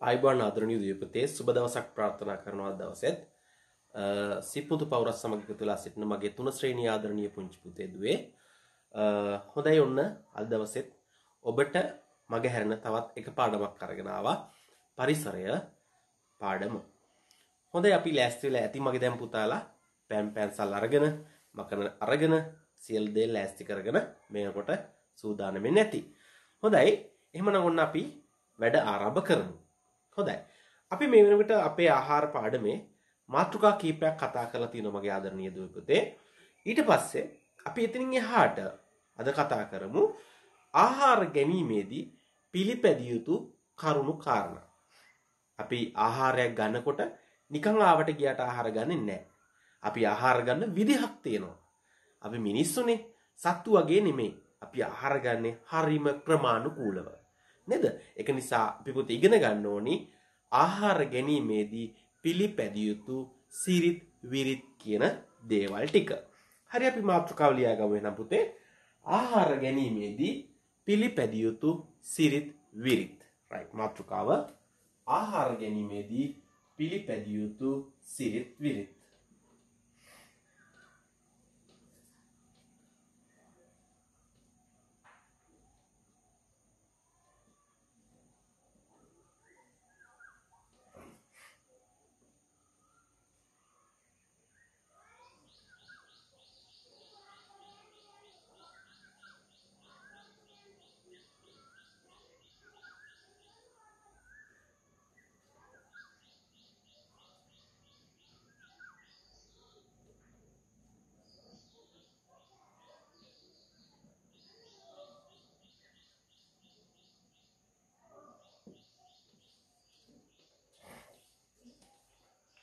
ආයුබෝවන් ආදරණීය දීපතේ සුබ දවසක් ප්‍රාර්ථනා කරනවා දවසෙත් සිප්පුතු පවුරස් සමග එකතු වෙලා සිටින මගේ 3 ශ්‍රේණිය ආදරණීය පුංචි පුතේ දුවේ හොඳයි ඔන්න අද දවසෙත් ඔබට මගේ හැරෙන තවත් එක පාඩමක් අරගෙන ආවා පරිසරය පාඩම. හොඳයි අපි ලෑස්ති වෙලා ඇති මගේ දැන් පුතාලා පැන්සල් අරගෙන මකන අරගෙන සියලු දේ ලෑස්ති කරගෙන මේකට සූදානම් වෙන්න ඇති. හොඳයි එහෙමනම් ඔන්න අපි වැඩ ආරම්භ කරමු. හොඳයි. අපි මේ වෙනකොට අපේ ආහාර පාඩමේ මාතෘකා කීපයක් කතා කරලා තියෙනවා මගේ ආදරණීය දුව පුතේ. ඊට පස්සේ අපි එතනින් එහාට අද කතා කරමු ආහාර ගැනීමේදී පිළිපැදිය යුතු කරුණු කාරණා. අපි ආහාරයක් ගන්නකොට නිකන් ආවට ගියට ආහාර ගන්නෙ නැහැ. අපි ආහාර ගන්න විදිහක් තියෙනවා. අපි මිනිස්සුනේ සත්තු වගේ නෙමෙයි. අපි ආහාර ගන්නේ හරිම ක්‍රමානුකූලව. නේද? ඒක නිසා අපි පොත ඉගෙන ගන්න ඕනි ආහාර ගැනීමේදී පිළිපැදිය යුතු සිරිත් විරිත් කියන දේවල් ටික. හරි අපි මාතෘකාව ලියා ගමු එහෙනම් පුතේ. ආහාර ගැනීමේදී පිළිපැදිය යුතු සිරිත් විරිත්. right මාතෘකාව ආහාර ගැනීමේදී පිළිපැදිය යුතු සිරිත් විරිත්.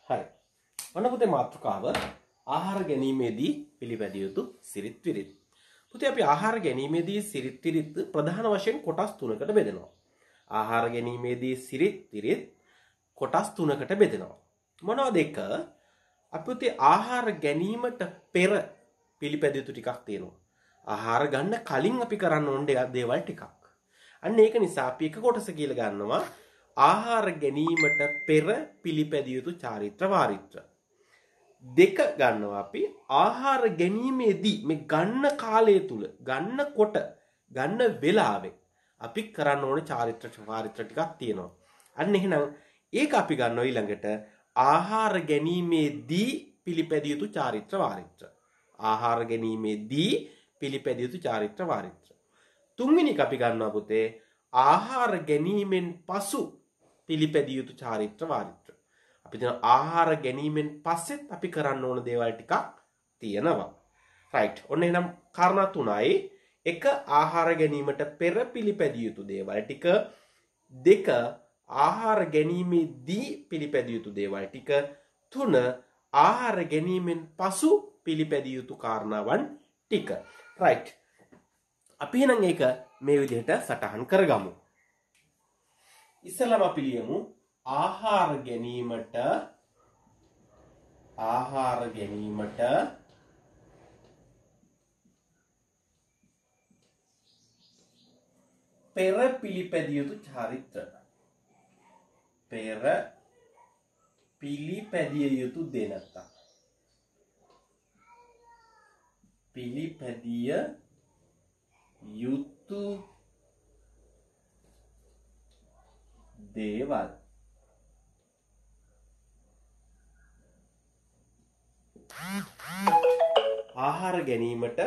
හරි. ඔන්න පුතේ මාතෘකාව ආහාර ගැනීමේදී පිළිපැදිය යුතු සිරිත් විරිත්. පුතේ අපි ආහාර ගැනීමේදී සිරිත් විරිත් ප්‍රධාන වශයෙන් කොටස් තුනකට බෙදෙනවා. ආහාර ගැනීමේදී සිරිත් විරිත් කොටස් තුනකට බෙදෙනවා. මොනවද එක? අපි පුතේ ආහාර ගැනීමට පෙර පිළිපැදිය යුතු ටිකක් තියෙනවා. ආහාර ගන්න කලින් අපි කරන්න ඕන දේවල් ටිකක්. අන්න ඒක නිසා අපි එක කොටස කියලා ගන්නවා ආහාර ගැනීමට පෙර පිළිපැදිය යුතු චාරිත්‍ර වාරිත්‍ර. දෙක ගන්නවා අපි ආහාර ගැනීමේදී මේ ගන්න කාලය තුල ගන්නකොට ගන්න වෙලාවේ අපි කරන්න ඕන චාරිත්‍ර වාරිත්‍ර ටිකක් තියෙනවා. අන්න එහෙනම් ඒක අපි ගන්නවා ඊළඟට ආහාර ගැනීමේදී පිළිපැදිය යුතු චාරිත්‍ර වාරිත්‍ර. ආහාර ගැනීමේදී පිළිපැදිය යුතු චාරිත්‍ර වාරිත්‍ර. තුන්වෙනි එක අපි ගන්නවා පුතේ ආහාර ගැනීමෙන් පසු පිළිපැදිය යුතු චාරිත්‍ර වාරිත්‍ර. අපි දැන් ආහාර ගැනීමෙන් පස්සෙත් අපි කරන්න ඕන දේවල් ටිකක් තියෙනවා. right. ඔන්න එහෙනම් කාරණා තුනයි. එක ආහාර ගැනීමට පෙර පිළිපැදිය යුතු දේවල් ටික. දෙක ආහාර ගැනීමේදී පිළිපැදිය යුතු දේවල් ටික. තුන ආහාර ගැනීමෙන් පසු පිළිපැදිය යුතු කාරණාවන් ටික. right. අපි එහෙනම් ඒක මේ විදිහට සටහන් කරගමු. ඉස්සෙල්ලාම අපි ලියමු ආහාර ගැනීමට පෙර පිළිපැදිය යුතු චාරිත්‍ර. පෙර පිළිපැදිය යුතු දෙනත. පිළිපැදිය යුතු දේවල්. ආහාර ගැනීමට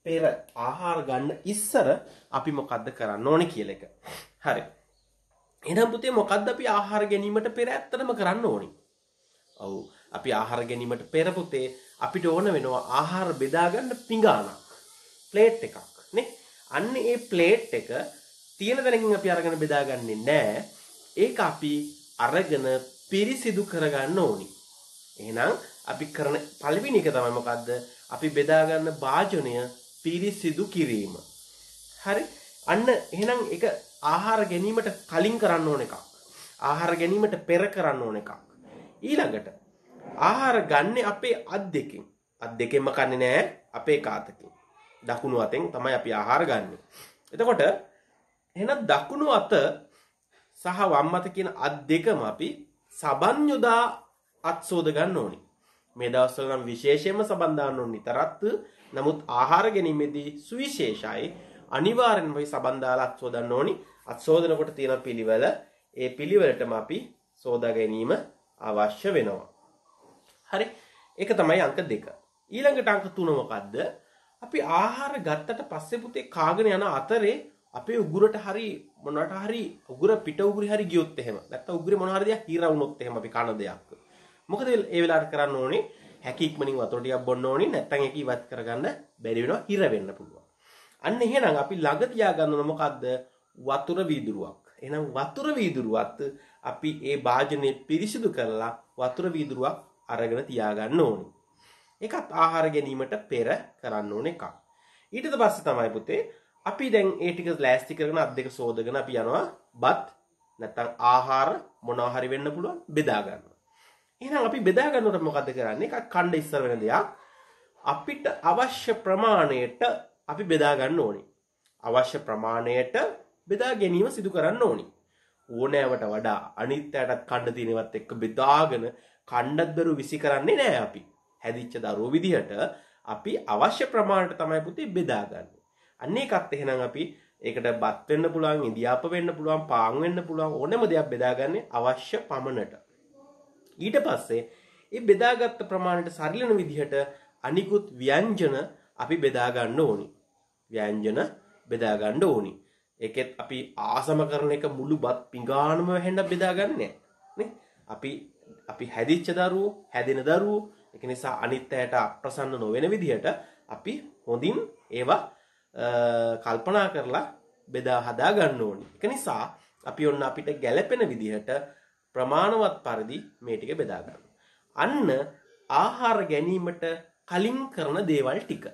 පෙර ආහාර ගන්න ඉස්සර අපි මොකද්ද කරන්න ඕනේ කියලා එක. හරි. එහෙනම් පුතේ මොකද්ද අපි ආහාර ගැනීමට පෙර ඇත්තටම කරන්න ඕනේ? ඔව්. අපි ආහාර ගැනීමට පෙර පුතේ අපිට ඕන වෙනවා ආහාර බෙදා ගන්න පිඟානක්. ප්ලේට් එකක් නේ. අන්න ඒ ප්ලේට් එක තියෙන තැනකින් අපි අරගෙන බෙදාගන්නේ නැහැ. ඒක අපි අරගෙන පිරිසිදු කරගන්න ඕනි. එහෙනම් අපි කරන පළවෙනි එක තමයි මොකද්ද? අපි බෙදා ගන්න භාජනය පිරිසිදු කිරීම. හරි? අන්න එහෙනම් ඒක ආහාර ගැනීමට කලින් කරන්න ඕන එකක්. ආහාර ගැනීමට පෙර කරන්න ඕන එකක්. ඊළඟට ආහාර ගන්නේ අපේ අත් දෙකෙන්. අත් දෙකෙන්ම කන්නේ නැහැ අපේ කාතකින්. දකුණු අතෙන් තමයි අපි ආහාර ගන්නෙ. එතකොට එහෙනම් දකුණු අත සහ වම් අත කියන අත් දෙකම අපි සබන් යොදා අත්සෝද ගන්න ඕනි. මේ දවස්වල නම් විශේෂයෙන්ම සබන් දාන්න ඕනි තරත්. නමුත් ආහාර ගැනීමේදී සුවිශේෂයි අනිවාර්යෙන්ම මේ සබන් දාලා අත්සෝදන්න ඕනි. අත්සෝදනකොට තියෙන පිළිවෙල ඒ පිළිවෙලටම අපි සෝදා ගැනීම අවශ්‍ය වෙනවා. හරි. ඒක තමයි අංක 2. ඊළඟට අංක 3 මොකද්ද? අපි ආහාර ගත්තට පස්සේ පුතේ කාගෙන යන අතරේ අපේ උගුරට හරි මොනවට හරි උගුර පිට උගුරි හරි ගියොත් එහෙම නැත්නම් උගුරේ මොන හරි දෙයක් හිර වුණොත් එහෙම අපි කන දෙයක්. මොකද ඒ වෙලාවට කරන්න ඕනේ හැකි ඉක්මනින් වතුර ටිකක් බොන්න ඕනේ නැත්නම් ඒක ඉවත් කරගන්න බැරි වෙනවා හිර වෙන්න පුළුවන්. අන්න එහෙනම් අපි ළඟ තියාගන්න ඕන මොකද්ද? වතුර වීදුරුවක්. එහෙනම් වතුර වීදුරුවත් අපි ඒ භාජනය පිරිසිදු කරලා වතුර වීදුරුවක් අරගෙන තියාගන්න ඕනේ. ඒකත් ආහාර ගැනීමට පෙර කරන්න ඕන එකක්. ඊට පස්සේ තමයි පුතේ අපි දැන් ඒ ටික ලෑස්ති කරගෙන අත් දෙක සෝදගෙන අපි යනවා බත් නැත්නම් ආහාර මොනවා හරි වෙන්න පුළුවන් බෙදා ගන්නවා. එහෙනම් අපි බෙදා ගන්නකොට මොකද කරන්නේ? එකක් කණ්ඩ ඉස්සර වෙන දෙයක්. අපිට අවශ්‍ය ප්‍රමාණයට අපි බෙදා ගන්න ඕනේ. අවශ්‍ය ප්‍රමාණයට බෙදා ගැනීම සිදු කරන්න ඕනේ. ඕනෑවට වඩා අනිත්‍යයටත් කණ්ඩ තියෙනවත් එක්ක බෙදාගෙන කණ්ඩක් දරු විසි කරන්නේ නැහැ අපි. හැදිච්ච දරුවෝ විදිහට අපි අවශ්‍ය ප්‍රමාණයට තමයි පුතේ බෙදාගන්නේ. අන්න ඒකත් එහෙනම් අපි ඒකට බත් වෙන්න පුළුවන්, ඉන්දියාප වෙන්න පුළුවන්, පාන් වෙන්න පුළුවන් ඕනෑම දෙයක් බෙදාගන්නේ අවශ්‍ය පමණට. ඊට පස්සේ මේ බෙදාගත්ත ප්‍රමාණයට සරිලන විදිහට අනිකුත් ව්‍යංජන අපි බෙදා ගන්න ඕනි. ව්‍යංජන බෙදා ගන්න ඕනි. ඒකෙත් අපි ආසම කරන එක මුළු බත් පිඟානම වැහෙන්න බෙදාගන්නේ නැහැ. අපි හැදිච්ච දරුවෝ, හැදෙන දරුවෝ ඒක නිසා අනිත් අයට අප්‍රසන්න නොවන විදිහට අපි හොඳින් ඒවා කල්පනා කරලා බෙදා හදා ගන්න ඕනේ. ඒක නිසා අපි ඔන්න අපිට ගැළපෙන විදිහට ප්‍රමාණවත් පරිදි මේ ටික බෙදා ගන්න. අන්න ආහාර ගැනීමට කලින් කරන දේවල් ටික.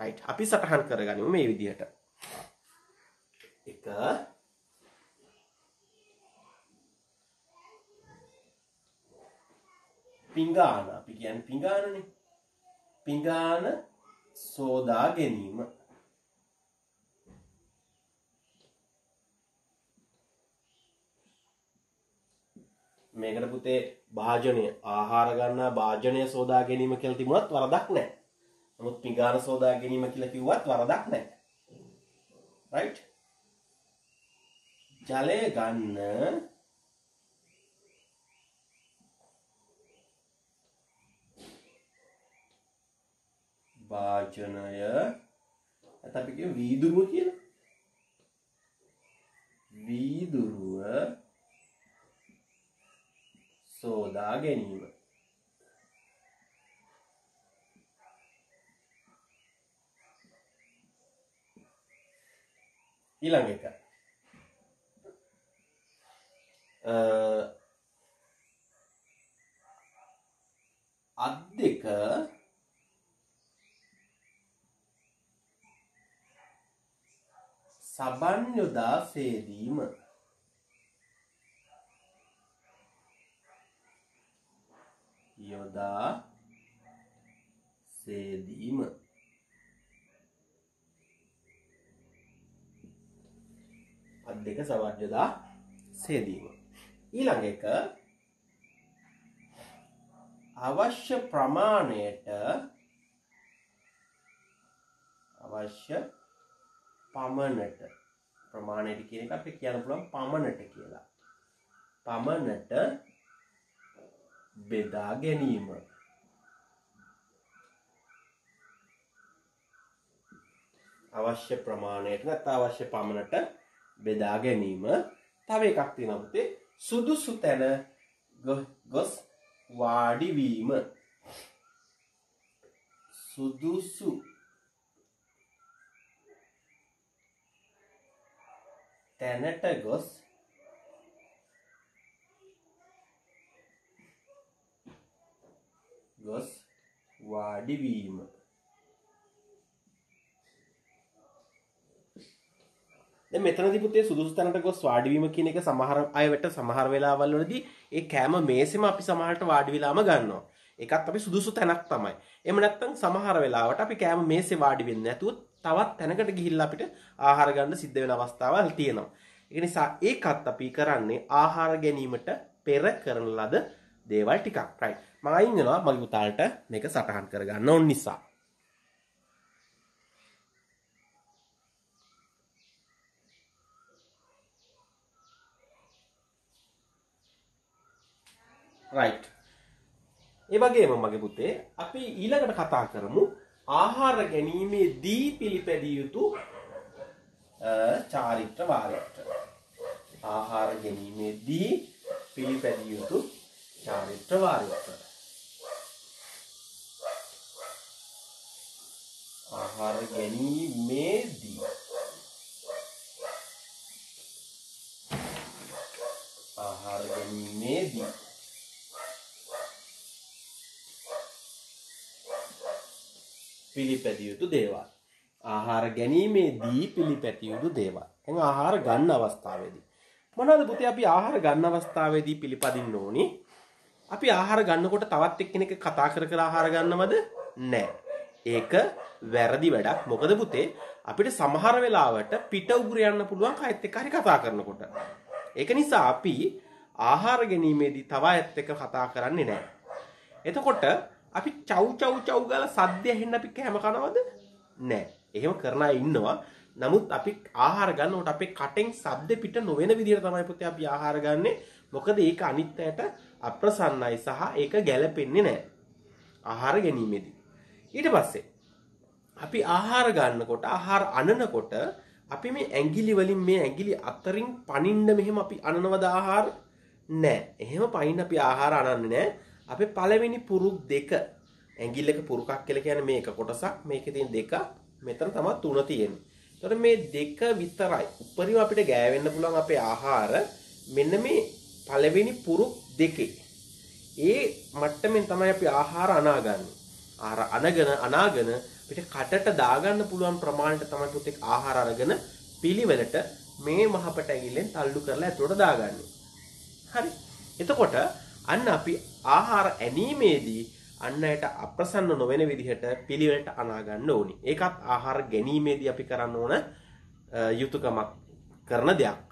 රයිට්. අපි සටහන් කරගනිමු මේ විදිහට. එක පිඟාන අපි කියන්නේ පිඟානනේ. පිඟාන සෝදා ගැනීම. මේකට පුතේ භාජනය ආහාර ගන්නා භාජනය සෝදා ගැනීම කියලා තිබුණත් වරදක් නැහැ. නමුත් පිඟාන සෝදා ගැනීම කියලා කිව්වත් වරදක් නැහැ. රයිට්? ජලය ගන්න භාජනය නැත්නම් අපි කියමු වීදුරුව කියලා. වීදුරුව සෝදා ගැනීම. ඊළඟ එක අත් දෙක සබන් යොදා සේදීම. යොදා සේදීම. අත් දෙක සබන් යොදා සේදීම. ඊළඟ එක අවශ්‍ය ප්‍රමාණයට පමණට ප්‍රමාණයට කියන එක අපි කියන්න පුළුවන් පමණට කියලා. පමණට බෙදා ගැනීම. අවශ්‍ය ප්‍රමාණයට නැත්නම් අවශ්‍ය පමණට බෙදා ගැනීම. තව එකක් තියෙනවා පුතේ සුදුසු තැන ගොස් වාඩි වීම. සුදුසු තැනට ගොස් වාඩි වීම. දැන් මෙතනදී පුතේ සුදුසු තැනට ගොස් වාඩි වීම කියන එක සමහර අයට සමහර වෙලාවල් වලදී ඒ කෑම මේසෙම අපි සමහරට වාඩි වෙලාම ගන්නවා. ඒකත් අපි සුදුසු තැනක් තමයි. එහෙම නැත්නම් සමහර වෙලාවට අපි කෑම මේසේ වාඩි වෙන්නේ නැතුව තවත් තැනකට ගිහිල්ලා අපිට ආහාර ගන්න සිද්ධ වෙන අවස්ථාවල් තියෙනවා. ඒ නිසා ඒකත් අපි කරන්නේ ආහාර ගැනීමට පෙර කරන ලද දේවල් ටිකක්. right. මම අයින් වෙනවා මගේ පුතාලට මේක සටහන් කරගන්න ඕන නිසා. right. ඒ වගේම මගේ පුතේ අපි ඊළඟට කතා කරමු ආහාර ගැනීමේදී පිළිපැදිය යුතු චාරිත්‍ර වාරිත්‍ර. ආහාර ගැනීමේදී පිළිපැදිය යුතු චාරිත්‍ර වාරිත්‍ර. ආහාර ගැනීමේදී ආහාර ගැනීමේදී පිළිපැදිය යුතු දේවල්. ආහාර ගැනීමේදී පිළිපැදිය යුතු දේවල්. එහෙනම් ආහාර ගන්න අවස්ථාවේදී මොනවද පුතේ අපි ආහාර ගන්න අවස්ථාවේදී පිළිපදින්න ඕනි? අපි ආහාර ගන්නකොට තවත් එක්කෙනෙක් කතා කර කර ආහාර ගන්නවද? නැහැ. ඒක වැරදි වැඩක්. මොකද පුතේ අපිට සමහර වෙලාවට පිට උගුර යන්න පුළුවන් කයත් එක්ක හරි කතා කරනකොට. ඒක නිසා අපි ආහාර ගැනීමේදී තව අයත් එක්ක කතා කරන්නේ නැහැ. එතකොට අපි චව් චව් චව් ගාලා සද්ද ඇහෙන්න අපි කැම කනවද? නැහැ. එහෙම කරන අය ඉන්නවා. නමුත් අපි ආහාර ගන්නකොට අපේ කටෙන් ශබ්ද පිට නොවන විදිහට තමයි පුතේ අපි ආහාර ගන්නෙ. මොකද ඒක අනිත් අයට අප්‍රසන්නයි සහ ඒක ගැළපෙන්නේ නැහැ. ආහාර ගැනීමේදී. ඊට පස්සේ අපි ආහාර ගන්නකොට ආහාර අනනකොට අපි මේ ඇඟිලි වලින් මේ ඇඟිලි අතරින් පනින්න මෙහෙම අපි අනනවද ආහාර? නැහැ. එහෙම පනින්න අපි ආහාර අනන්නේ නැහැ. අපේ පළවෙනි පුරුක් දෙක ඇඟිල්ලක පුරුකක් කියලා කියන්නේ මේක කොටසක් මේකේ තියෙන දෙක මෙතන තමයි තුන තියෙන්නේ. එතකොට මේ දෙක විතරයි උඩරිම අපිට ගෑවෙන්න පුළුවන් අපේ ආහාර මෙන්න මේ පළවෙනි පුරුක් දෙකේ. ඒ මට්ටමින් තමයි අපි ආහාර අනාගන්නේ. ආහාර අනාගෙන අපිට කටට දාගන්න පුළුවන් ප්‍රමාණයට තමයි පුතේ ආහාර අරගෙන පිළිවෙලට මේ මහපට ඇඟිල්ලෙන් තල්ලු කරලා ඇතුළට දාගන්නේ. හරි. එතකොට අන්න අපි ආහාර ඇනීමේදී අන්න ඇයට අප්‍රසන්න නොවන විදිහට පිළිවෙලට අනා ගන්න ඕනි. ඒකත් ආහාර ගැනීමේදී අපි කරන්න ඕන යුතුයකමක් කරන දෙයක්.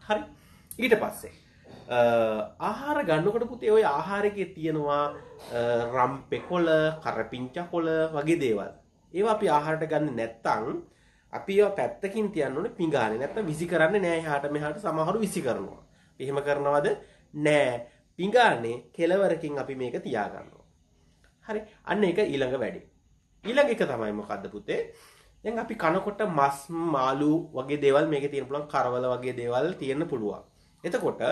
හරි. ඊට පස්සේ ආහාර ගන්නකොට පුතේ ওই ආහාරයේ තියෙනවා රම්පේ කොළ, කරපිංචා කොළ වගේ දේවල්. ඒවා අපි ආහාරයට ගන්න නැත්නම් අපි ඒවා පැත්තකින් තියන්න ඕනේ පිඟානේ. නැත්නම් විසි කරන්නේ නැහැ එහාට මෙහාට සමහරු විසි කරනවා. එහෙම කරනවද? නෑ. පිඟානේ කෙලවරකින් අපි මේක තියා ගන්නවා. හරි. අන්න ඒක ඊළඟ වැඩේ. ඊළඟ එක තමයි මොකද්ද පුතේ? දැන් අපි කනකොට මස්, මාළු වගේ දේවල් මේකේ තියෙන පුළුවන් කරවල වගේ දේවල් තියෙන්න පුළුවන්. එතකොට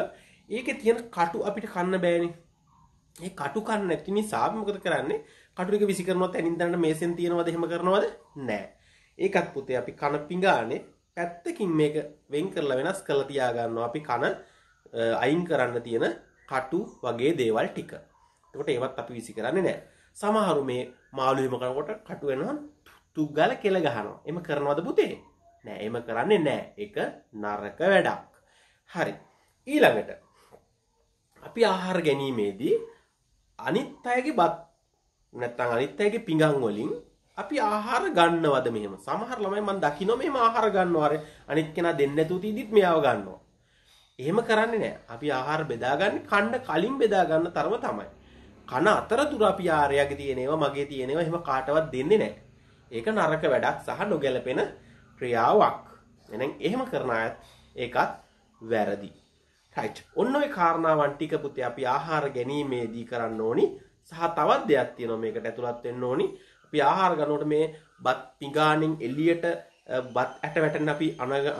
ඒකේ තියෙන කටු අපිට කන්න බෑනේ. ඒ කටු කන්න නැති නිසා අපි මොකද කරන්නේ? කටු ටික විසි කරනවත් ඇනින් දාන්න මේසෙන් තියනවද එහෙම කරනවද? නෑ. ඒකත් පුතේ අපි කන පිඟානේ පැත්තකින් මේක වෙන් කරලා වෙනස් කරලා තියා ගන්නවා. අපි කන අයින් කරන්න තියෙන කටු වගේ දේවල් ටික. එතකොට ඒවත් අපි විසි කරන්නේ නැහැ. සමහරු මේ මාළු හිම කරනකොට කටු වෙනවා තුක් ගාලා කෙල ගහනවා. එම කරනවද පුතේ? නෑ, එම කරන්නේ නෑ. ඒක නරක වැඩක්. හරි. ඊළඟට අපි ආහාර ගැනීමේදී අනිත් අයගේ බත් නැත්නම් අනිත් අයගේ පිඟන් වලින් අපි ආහාර ගන්නවද මෙහෙම? සමහර ළමයි මම දකින්න මෙහෙම ආහාර ගන්නවා. අර අනිත් කෙනා දෙන්නේ නැතුව තීදිත් මෙයාව ගන්නවා. එහෙම කරන්නේ නැහැ. අපි ආහාර බෙදාගන්නේ කන්න කලින් බෙදා ගන්න තරම තමයි. කන අතරතුර අපි ආරයාගේ තියෙනේවා මගේ තියෙනේවා එහෙම කාටවත් දෙන්නේ නැහැ. ඒක නරක වැඩක් සහ නොගැලපෙන ක්‍රියාවක්. එහෙනම් එහෙම කරන අයත් ඒකත් වැරදි. right. ඔන්න ඔය කාරණාවන් ටික පුතේ අපි ආහාර ගැනීමේදී කරන්න ඕනි. සහ තවත් දෙයක් තියෙනවා මේකට ඇතුළත් වෙන්න ඕනි. අපි ආහාර ගන්නකොට මේ බත් පිඟානෙන් එළියට බත් ඇට වැටෙන අපි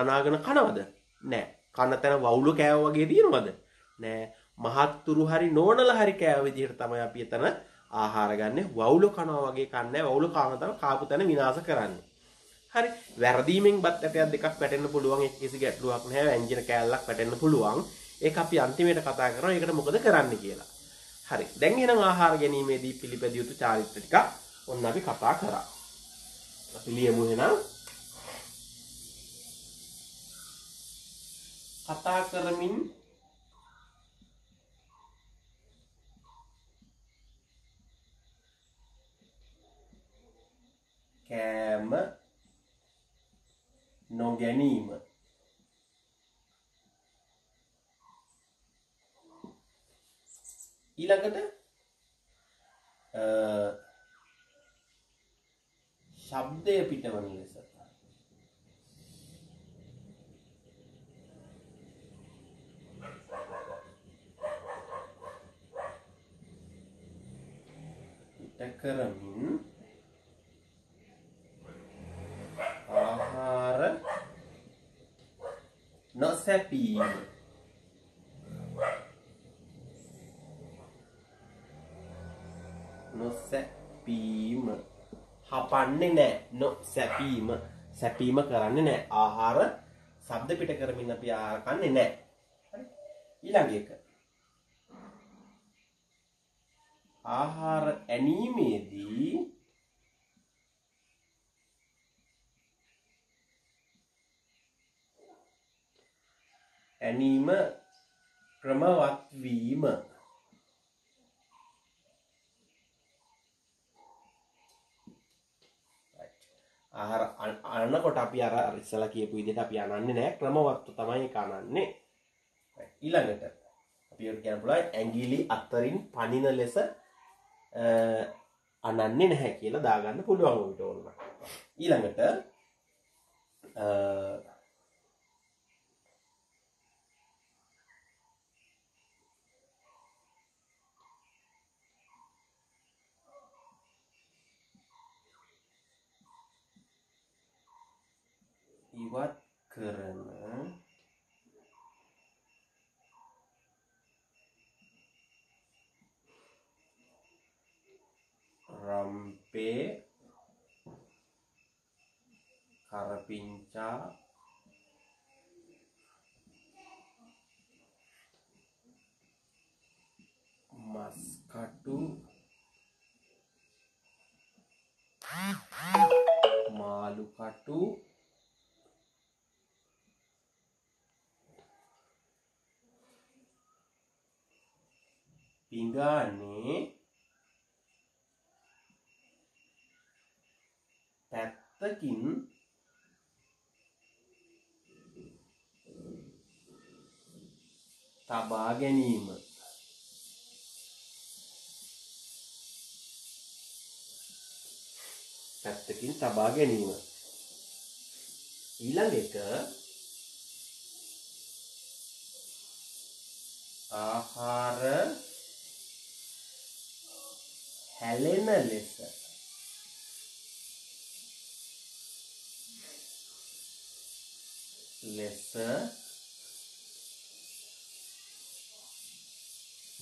අනාගෙන කනවද? නැහැ. කන තැන වවුල කෑව වගේ තියෙනවද? නෑ. මහත්තුරු හරි නෝනල හරි කෑව විදිහට තමයි අපි එතන ආහාර ගන්නෙ. වවුල කනවා වගේ කන්නේ. වවුල කාම තමයි කාපු තැන විනාශ කරන්නේ. හරි. වැරදීමෙන් බත් ඇටයක් දෙකක් වැටෙන්න පුළුවන්. ඒක කිසි ගැටලුවක් නැහැ. වැංජන කෑල්ලක් වැටෙන්න පුළුවන්. ඒක අපි අන්තිමේට කතා කරනවා. ඒකට මොකද කරන්න කියලා. හරි. දැන් එහෙනම් ආහාර ගැනීමේදී පිළිපැදිය යුතු චාරිත්‍ර ටික ඔන්න අපි කතා කරා. අපි ලියමු එහෙනම්. කතා කරමින් කෑම නොගැනීම. ඊළඟට ශබ්දය පිටවන ලෙස කරමින් ආහාර නොසැපීම හපන්නේ නැහැ නොසැපීම සැපීම කරන්නේ නැහැ ආහාර ශබ්ද පිට කරමින් අපි ආහාර කන්නේ නැහැ හරි ඊළඟ එක ආහාර ඇනීමේදී ඇනීම ක්‍රමවත් වීම ආහාර අනනකොට අපි අර ඉස්සලා කියපු විදිහට අපි අනන්නේ නැහැ ක්‍රමවත්ව තමයි ඒක අනන්නේ ඊළඟට අපි ඒක කියන්න පුළුවන් ඇඟිලි අතරින් පනින ලෙස අනන්නේ නැහැ කියලා දාගන්න පුළුවන් උන්ට ඕන. ඊළඟට ඉවත් කරන රම්පේ කරපිංචා මස්කටු මාළු කටු පිඟානේ පැත්තකින් තබා ගැනීම පැත්තකින් තබා ගැනීම ඊළඟ එක ආහාර හැලෙන ලෙස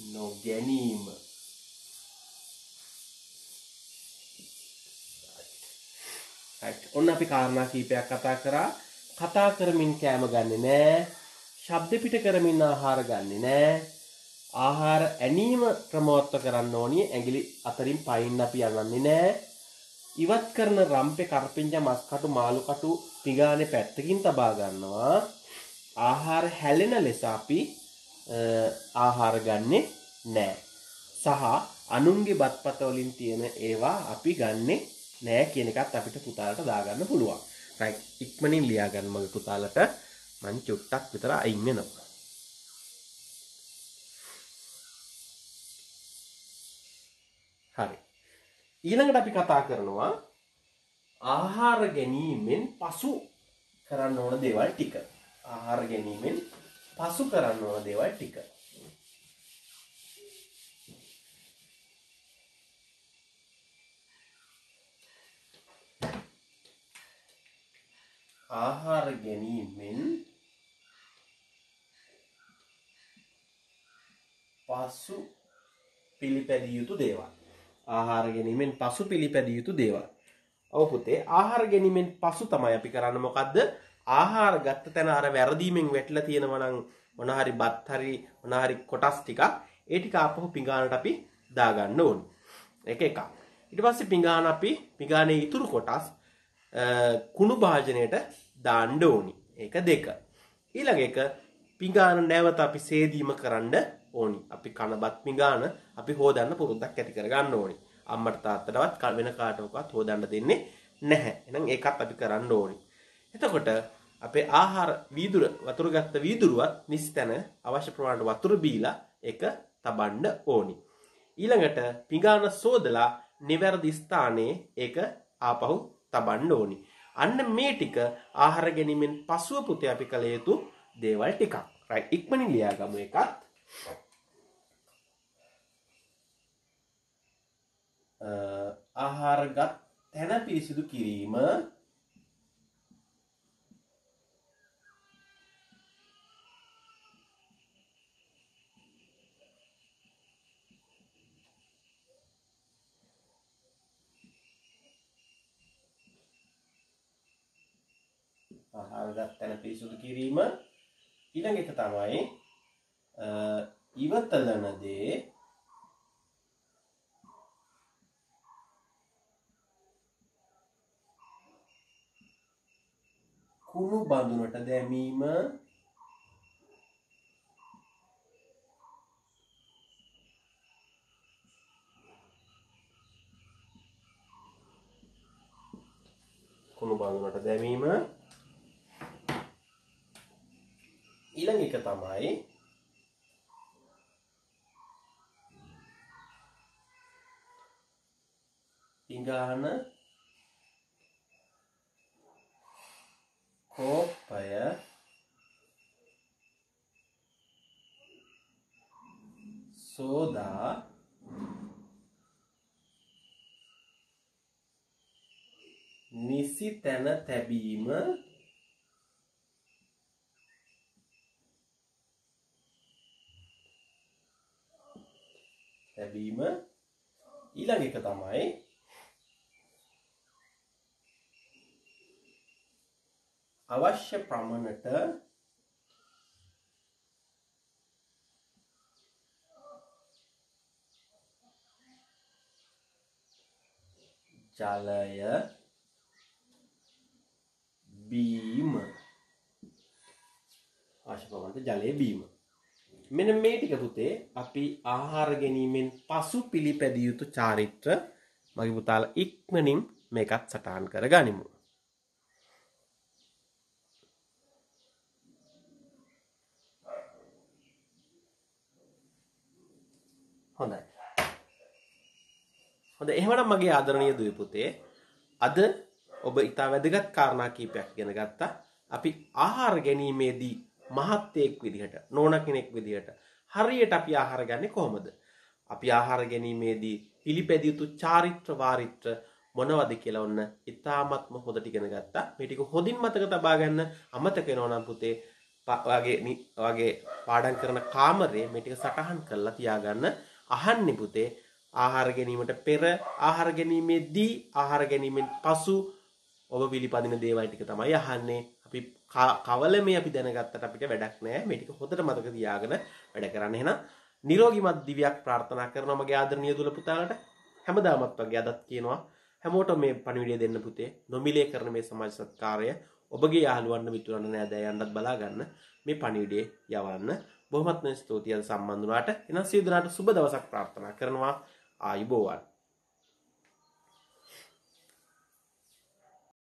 නොගැනීම ඔන්න අපි කාරණා කීපයක් කතා කරා කතා කරමින් කෑම ගන්නෙ නෑ ශබ්ද පිට කරමින් ආහාර ගන්නෙ නෑ ආහාර ඇනීම ක්‍රමවත්ව කරන්න ඕනි ඇඟිලි අතරින් පයින් අපි යන්නේ නෑ ඉවත් කරන රම්පේ කරපිංචා මස් කටු මාළු කටු පිඟානේ පැත්තකින් තබා ගන්නවා ආහාර හැලෙන ලෙස අපි ආහාර ගන්නෙ නෑ සහ අනුන්ගේ බත්පත වලින් තියෙන ඒවා අපි ගන්නෙ නෑ කියන එකත් අපිට පුතාලට දාගන්න පුළුවන්. රයිට් ඉක්මනින් ලියා ගන්න මගේ පුතාලට මං චුට්ටක් විතර අයින් වෙනවා. හරි. ඊළඟට අපි කතා කරනවා ආහාර ගැනීමෙන් පසු කරන්න ඕන දේවල් ටික. ආහාර ගැනීමෙන් පසු කරන්න ඕන දේවල් ටික. ආහාර ගැනීමෙන් පසු පිළිපැදිය යුතු දේවල්. ආහාර ගැනීමෙන් පසු පිළිපැදිය යුතු දේවල්. ඔව් පුතේ ආහාර ගැනීමෙන් පසු තමයි අපි කරන්නේ මොකද්ද? ආහාර ගත්ත තැන අර වැරදීමෙන් වැටලා තියෙනවා නම් මොන හරි බත් හරි මොන හරි කොටස් ටිකක් ඒ ටික ආපහු පිඟානට අපි දාගන්න ඕනේ. ඒක එකක්. ඊට පස්සේ පිඟානේ ඉතුරු කොටස් කුණු භාජනයට දාන්න ඕනි. ඒක දෙක. ඊළඟ එක පිඟාන නැවත අපි සේදීම කරන්න ඕනි. අපි කනබත් පිඟාන අපි හොදන්න පුරුද්දක් ඇති කරගන්න ඕනි. අම්මට තාත්තටවත් වෙන කාටවත් හොදන්න දෙන්නේ නැහැ. එහෙනම් ඒකත් අපි කරන්න ඕනි. එතකොට අපේ ආහාර වීදුර වතුර ගත්ත වීදුරුවත් නිසි තැන අවශ්‍ය ප්‍රමාණයට වතුර බීලා ඒක තබන්න ඕනි. ඊළඟට පිඟාන සෝදලා නිවැරදි ස්ථානයේ ඒක ආපහු තබන්න ඕනි. අන්න මේ ටික ආහාර ගැනීමෙන් පසුව පුතේ අපි කළ යුතු දේවල් ටිකක්. රයිට් ඉක්මනින් ලියා ගමු එකත්. ආහාරගත් තැන පිරිසිදු කිරීම ආහාරගත් තැන පිරිසිදු කිරීම ඊළඟ එක තමයි ඉවතලන දේ කුණු බඳුනට දැමීම ඊළඟ එක තමයි පිඟාන කෝපය සෝදා නිසි තැන තැබීම ඊළඟ එක තමයි අවශ්‍ය ප්‍රමාණයට ජලය බීම මෙන්න මේ ටික පුතේ අපි ආහාර ගැනීමෙන් පසු පිළිපැදිය යුතු චාරිත්‍ර මගේ පුතාලා ඉක්මනින් මේකත් සටහන් කරගනිමු. හොඳයි. එහෙමනම් මගේ ආදරණීය දුවේ පුතේ අද ඔබ ඊට වැදගත් කාරණා කීපයක් ඉගෙන ගත්තා. අපි ආහාර ගැනීමේදී මහත්යෙක් විදිහට නෝනා කෙනෙක් විදිහට හරියට අපි ආහාර ගන්නේ කොහොමද? අපි ආහාර ගැනීමේදී පිළිපැදිය යුතු චාරිත්‍ර වාරිත්‍ර මොනවද කියලා ඔන්න ඉතාමත්ම හොඳට ඉගෙන ගත්තා. මේ ටික හොඳින් මතක තබා ගන්න. අමතක වෙනවා නම් පුතේ වගේ පාඩම් කරන කාමරේ මේ ටික සටහන් කරලා තියාගන්න. අහන්නේ පුතේ ආහාර ගැනීමට පෙර ආහාර ගැනීමේදී ආහාර ගැනීමෙන් පසු ඔබ පිළිපදින දේවල් ටික තමයි අහන්නේ. අපි කවලමේ අපි දැනගත්තට අපිට වැඩක් නැහැ. මේ ටික හොඳට මතක තියාගෙන වැඩ කරන්න. එහෙනම් නිරෝගීමත් දිවියක් ප්‍රාර්ථනා කරනවා මගේ ආදරණීය දුල පුතාලට. හැමදාමත් වගේ අදත් කියනවා හැමෝටම මේ පණිවිඩය දෙන්න පුතේ. නොමිලේ කරන මේ සමාජ සත්කාරය ඔබගේ යාළුවන්ට මිතුරන්ට නෑදෑයන්ටත් බලා ගන්න මේ පණිවිඩය යවන්න. බොහොමත්ම ස්තුතියි අද සම්බන්ධ වුණාට. එහෙනම් සියලු දෙනාට සුබ දවසක් ප්‍රාර්ථනා කරනවා. ආයුබෝවන්.